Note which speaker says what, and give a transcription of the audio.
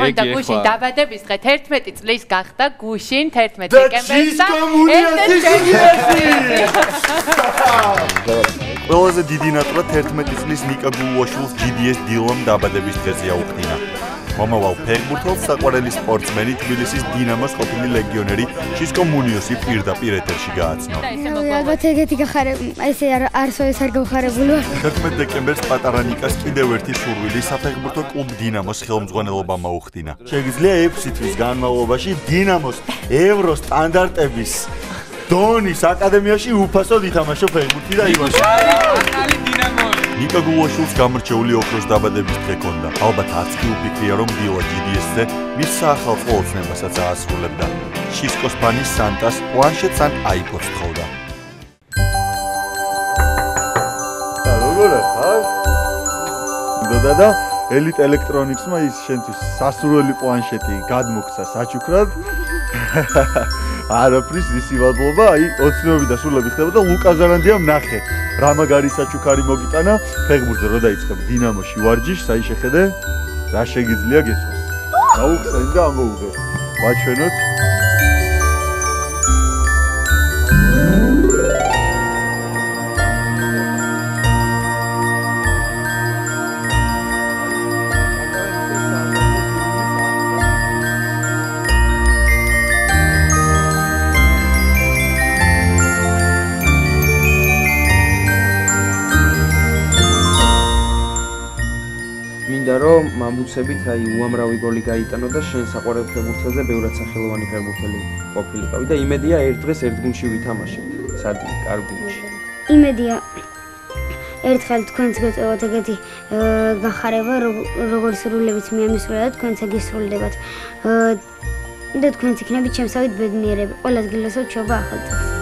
Speaker 1: გქონდა გუშინ დაბადების დღე 11 წლის გახდა გუშინ 11 დეკემბერს და
Speaker 2: ყველაზე დიდი ნატრა 11 წლის ნიკა გულუაშვილს GDS დილამ დაბადების დღეზე აუხდინა. მომავალ ფეხბურთელს საყვარელი სპორტსმენი თბილისის დინამოს ყოფილი ლეგიონერი შისკო მუნიოსი პირდაპირ ეთერში გააცნო.
Speaker 3: ალბათ ეგეთი ესე არ გავხარებული ვარ.
Speaker 2: 11 დეკემბერს პატარა ნიკას კიდევ ერთი სურვილი საფეხბურთო კლუბ დინამოს ხელმძღვანელობამ აუხდინა. შეგიძლია 6 თვის განმავლობაში დინამოს ევრო სტანდარტების დონის აკადემიაში უფასოდ ითამაშო ფეხბურთი და იმაში. ნიკა გულუაშვილს გამორჩეული ოქროს დაბადების დღე ჰქონდა. ალბათ არც კი უფიქრია, რომ დილა GDS-ზე მის საახალწლო ოცნებასაც აასრულებდა. შისკოს ფანი სანტას პლანშეტს ან აიპოდს თხოვდა.
Speaker 4: და როგორ ხარ? და ელიტ ელექტრონიქსმა ის შენთვის სასურველი პლანშეტი გადმოგცა საჩუქრად. არაფრის ისივადლობა, ოცნებები და სულები ხდება და ლუკა ზარანდიამ ნახე. რა მაგარი საჩუქარი მოგიტანა, ფეხბურთზე რო დაიწყებ დინამოში ვარჯიშს, აი შეხედე, რა შეგიძლია გესვას. გაუხსენ და ამოუღე. ვაჩვენოთ.
Speaker 5: მინდა რომ მამბუცებით უამრავი გოლი გაიტანო და შენ საყვარელ ფეხბურთელზე ბევრად სახელოვანი ფეხბურთელი ყოფილიყავი და იმედია ერთ დღეს ერთ გუნდში ვითამაშებ. სადი, კარგ გუნდში.
Speaker 3: იმედია ერთხელ თქვენც გეწევათ ეგეთი გახარება, როგორც სრულებით მიამისრულა და თქვენც გისრულდებათ. და თქვენც იქნებით შემსავით ბედნიერები. ყველას გილოცავთ შობა ახალ წელს.